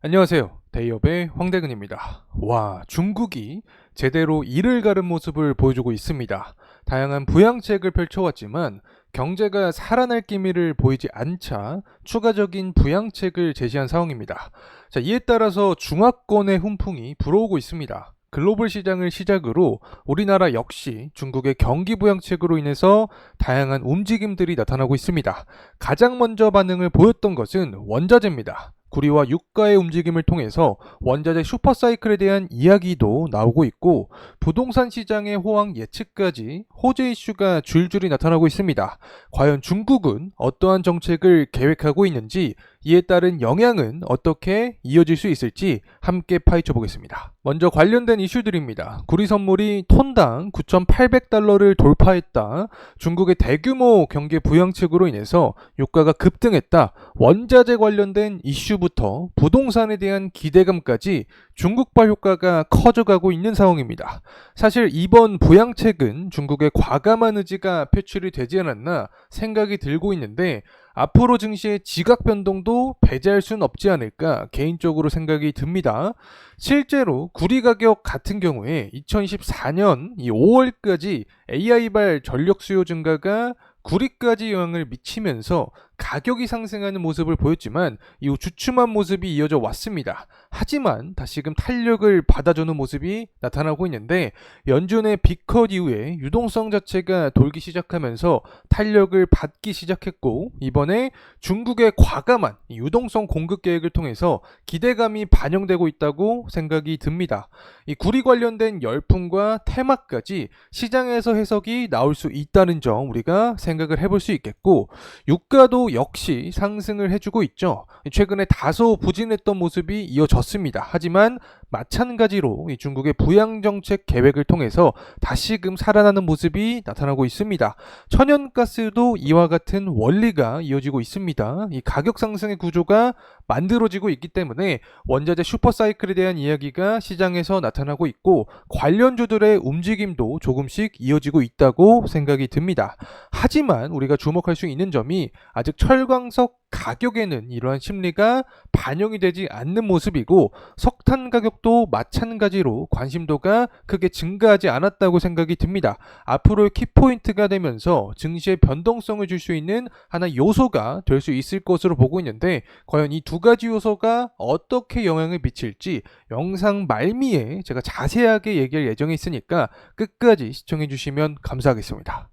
안녕하세요. 데이업의 황대근입니다. 와, 중국이 제대로 이를 가른 모습을 보여주고 있습니다. 다양한 부양책을 펼쳐왔지만 경제가 살아날 기미를 보이지 않자 추가적인 부양책을 제시한 상황입니다. 자, 이에 따라서 중화권의 훈풍이 불어오고 있습니다. 글로벌 시장을 시작으로 우리나라 역시 중국의 경기 부양책으로 인해서 다양한 움직임들이 나타나고 있습니다. 가장 먼저 반응을 보였던 것은 원자재입니다. 구리와 유가의 움직임을 통해서 원자재 슈퍼사이클에 대한 이야기도 나오고 있고 부동산 시장의 호황 예측까지 호재 이슈가 줄줄이 나타나고 있습니다. 과연 중국은 어떠한 정책을 계획하고 있는지, 이에 따른 영향은 어떻게 이어질 수 있을지 함께 파헤쳐 보겠습니다. 먼저 관련된 이슈들입니다. 구리 선물이 톤당 9,800달러를 돌파했다. 중국의 대규모 경기 부양책으로 인해서 유가가 급등했다. 원자재 관련된 이슈부터 부동산에 대한 기대감까지 중국발 효과가 커져가고 있는 상황입니다. 사실 이번 부양책은 중국의 과감한 의지가 표출이 되지 않았나 생각이 들고 있는데, 앞으로 증시의 지각 변동도 배제할 수는 없지 않을까 개인적으로 생각이 듭니다. 실제로 구리 가격 같은 경우에 2024년 5월까지 AI발 전력 수요 증가가 구리까지 영향을 미치면서 가격이 상승하는 모습을 보였지만 이후 주춤한 모습이 이어져 왔습니다. 하지만 다시금 탄력을 받아주는 모습이 나타나고 있는데, 연준의 빅컷 이후에 유동성 자체가 돌기 시작하면서 탄력을 받기 시작했고, 이번에 중국의 과감한 유동성 공급 계획을 통해서 기대감이 반영되고 있다고 생각이 듭니다. 이 구리 관련된 열풍과 테마까지 시장에서 해석이 나올 수 있다는 점 우리가 생각을 해볼 수 있겠고, 유가도 역시 상승을 해주고 있죠. 최근에 다소 부진했던 모습이 이어졌습니다. 하지만 마찬가지로 이 중국의 부양정책 계획을 통해서 다시금 살아나는 모습이 나타나고 있습니다. 천연가스도 이와 같은 원리가 이어지고 있습니다. 이 가격 상승의 구조가 만들어지고 있기 때문에 원자재 슈퍼사이클에 대한 이야기가 시장에서 나타나고 있고, 관련주들의 움직임도 조금씩 이어지고 있다고 생각이 듭니다. 하지만 우리가 주목할 수 있는 점이 아직 철광석 가격에는 이러한 심리가 반영이 되지 않는 모습이고, 석탄 가격도 마찬가지로 관심도가 크게 증가하지 않았다고 생각이 듭니다. 앞으로의 키포인트가 되면서 증시의 변동성을 줄 수 있는 하나 요소가 될 수 있을 것으로 보고 있는데, 과연 이 두 가지 요소가 어떻게 영향을 미칠지 영상 말미에 제가 자세하게 얘기할 예정에 있으니까 끝까지 시청해 주시면 감사하겠습니다.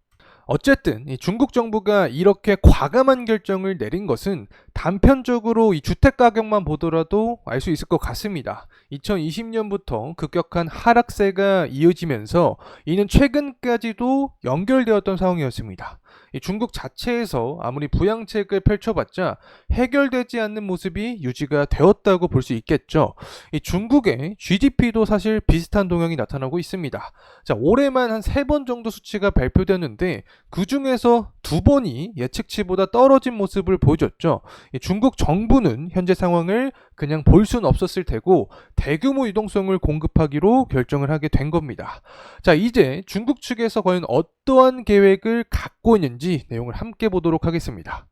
어쨌든 이 중국 정부가 이렇게 과감한 결정을 내린 것은 단편적으로 이 주택 가격만 보더라도 알 수 있을 것 같습니다. 2020년부터 급격한 하락세가 이어지면서 이는 최근까지도 연결되었던 상황이었습니다. 이 중국 자체에서 아무리 부양책을 펼쳐봤자 해결되지 않는 모습이 유지가 되었다고 볼 수 있겠죠. 이 중국의 GDP도 사실 비슷한 동향이 나타나고 있습니다. 자, 올해만 한 3번 정도 수치가 발표됐는데 그 중에서 2번이 예측치보다 떨어진 모습을 보여줬죠. 중국 정부는 현재 상황을 그냥 볼 수는 없었을 테고 대규모 유동성을 공급하기로 결정을 하게 된 겁니다. 자, 이제 중국 측에서 과연 어떠한 계획을 갖고 있는지 내용을 함께 보도록 하겠습니다.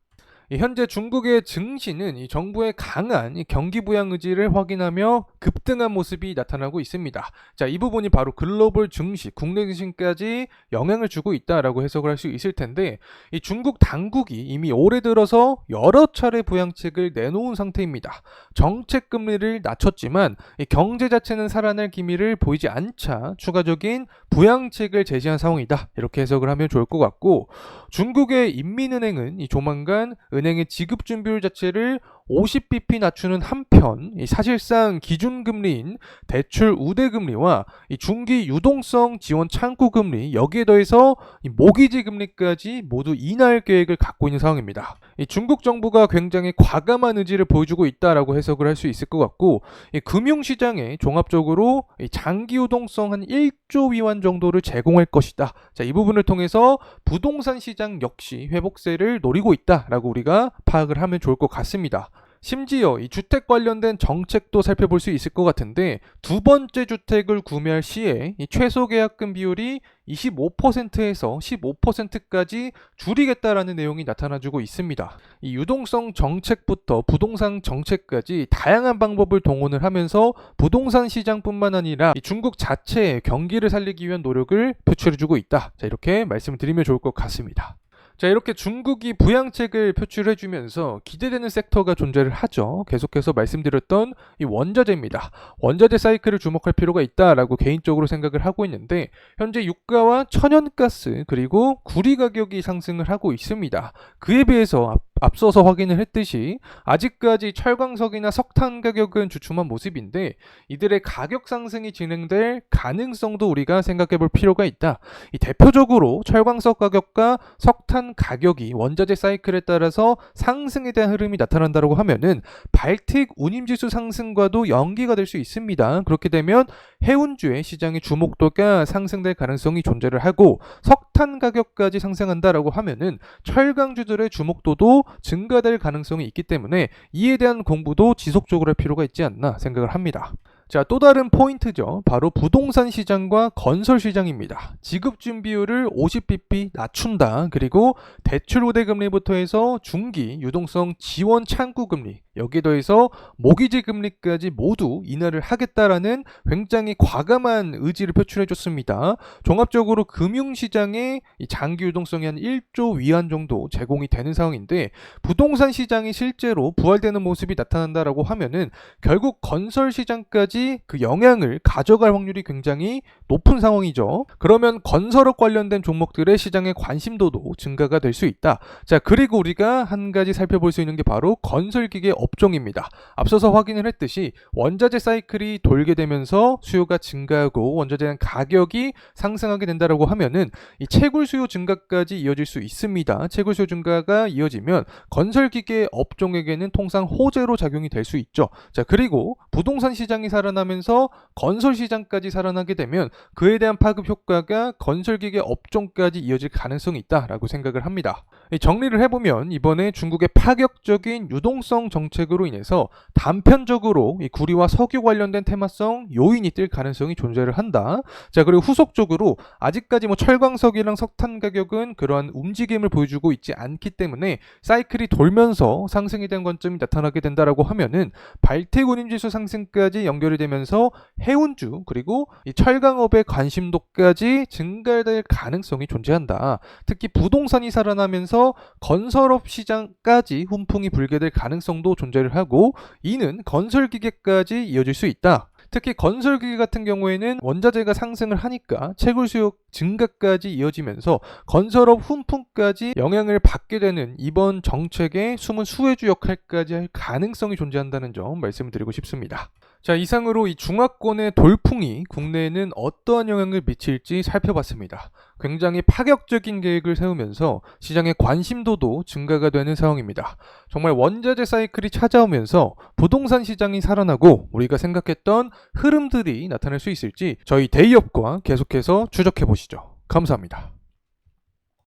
현재 중국의 증시는 이 정부의 강한 이 경기 부양 의지를 확인하며 급등한 모습이 나타나고 있습니다. 자, 이 부분이 바로 글로벌 증시, 국내 증시까지 영향을 주고 있다라고 해석을 할 수 있을 텐데, 이 중국 당국이 이미 올해 들어서 여러 차례 부양책을 내놓은 상태입니다. 정책 금리를 낮췄지만 이 경제 자체는 살아날 기미를 보이지 않자 추가적인 부양책을 제시한 상황이다, 이렇게 해석을 하면 좋을 것 같고, 중국의 인민은행은 이 조만간 은행의 지급 준비율 자체를 50bp 낮추는 한편, 사실상 기준금리인 대출 우대금리와 중기 유동성 지원 창구금리, 여기에 더해서 모기지 금리까지 모두 인하할 계획을 갖고 있는 상황입니다. 중국 정부가 굉장히 과감한 의지를 보여주고 있다라고 해석을 할 수 있을 것 같고, 금융시장에 종합적으로 장기 유동성 한 1조 위안 정도를 제공할 것이다. 자, 이 부분을 통해서 부동산 시장 역시 회복세를 노리고 있다라고 우리가 파악을 하면 좋을 것 같습니다. 심지어 이 주택 관련된 정책도 살펴볼 수 있을 것 같은데, 두 번째 주택을 구매할 시에 이 최소 계약금 비율이 25%에서 15%까지 줄이겠다라는 내용이 나타나주고 있습니다. 이 유동성 정책부터 부동산 정책까지 다양한 방법을 동원을 하면서 부동산 시장뿐만 아니라 이 중국 자체의 경기를 살리기 위한 노력을 표출해주고 있다. 자, 이렇게 말씀을 드리면 좋을 것 같습니다. 자, 이렇게 중국이 부양책을 표출해주면서 기대되는 섹터가 존재를 하죠. 계속해서 말씀드렸던 이 원자재입니다. 원자재 사이클을 주목할 필요가 있다라고 개인적으로 생각을 하고 있는데, 현재 유가와 천연가스 그리고 구리 가격이 상승을 하고 있습니다. 그에 비해서 앞서서 확인을 했듯이 아직까지 철광석이나 석탄 가격은 주춤한 모습인데, 이들의 가격 상승이 진행될 가능성도 우리가 생각해 볼 필요가 있다. 이 대표적으로 철광석 가격과 석탄 가격이 원자재 사이클에 따라서 상승에 대한 흐름이 나타난다고 하면은 발틱 운임지수 상승과도 연기가 될 수 있습니다. 그렇게 되면 해운주의 시장의 주목도가 상승될 가능성이 존재를 하고, 석탄 가격까지 상승한다라고 하면은 철강주들의 주목도도 증가될 가능성이 있기 때문에 이에 대한 공부도 지속적으로 할 필요가 있지 않나 생각을 합니다. 자, 또 다른 포인트죠. 바로 부동산 시장과 건설 시장입니다. 지급 준비율을 50bp 낮춘다. 그리고 대출 우대 금리부터 해서 중기 유동성 지원 창구 금리, 여기에 더해서 모기지 금리까지 모두 인하를 하겠다라는 굉장히 과감한 의지를 표출해 줬습니다. 종합적으로 금융시장에 장기 유동성이 한 1조 위안 정도 제공이 되는 상황인데, 부동산 시장이 실제로 부활되는 모습이 나타난다라고 하면은 결국 건설 시장까지 그 영향을 가져갈 확률이 굉장히 높은 상황이죠. 그러면 건설업 관련된 종목들의 시장의 관심도도 증가가 될 수 있다. 자, 그리고 우리가 한 가지 살펴볼 수 있는 게 바로 건설기계 업종입니다. 앞서서 확인을 했듯이 원자재 사이클이 돌게 되면서 수요가 증가하고 원자재 가격이 상승하게 된다라고 하면은 이 채굴 수요 증가까지 이어질 수 있습니다. 채굴 수요 증가가 이어지면 건설기계 업종에게는 통상 호재로 작용이 될 수 있죠. 자, 그리고 부동산 시장이 살아나면서 건설 시장까지 살아나게 되면 그에 대한 파급 효과가 건설기계 업종까지 이어질 가능성이 있다라고 생각을 합니다. 정리를 해보면 이번에 중국의 파격적인 유동성 정책으로 인해서 단편적으로 이 구리와 석유 관련된 테마성 요인이 뜰 가능성이 존재를 한다. 자, 그리고 후속적으로 아직까지 철광석이랑 석탄 가격은 그러한 움직임을 보여주고 있지 않기 때문에 사이클이 돌면서 상승에 대한 관점이 나타나게 된다라고 하면은 발틱 운임지수 상승까지 연결이 되면서 해운주 그리고 이 철강업의 관심도까지 증가될 가능성이 존재한다. 특히 부동산이 살아나면서 건설업 시장까지 훈풍이 불게 될 가능성도 존재를 하고, 이는 건설기계까지 이어질 수 있다. 특히 건설기계 같은 경우에는 원자재가 상승을 하니까 채굴 수요 증가까지 이어지면서 건설업 훈풍까지 영향을 받게 되는 이번 정책의 숨은 수혜주 역할까지 할 가능성이 존재한다는 점 말씀을 드리고 싶습니다. 자, 이상으로 이 중화권의 돌풍이 국내에는 어떠한 영향을 미칠지 살펴봤습니다. 굉장히 파격적인 계획을 세우면서 시장의 관심도도 증가가 되는 상황입니다. 정말 원자재 사이클이 찾아오면서 부동산 시장이 살아나고 우리가 생각했던 흐름들이 나타날 수 있을지 저희 데이업과 계속해서 추적해 보시죠. 감사합니다.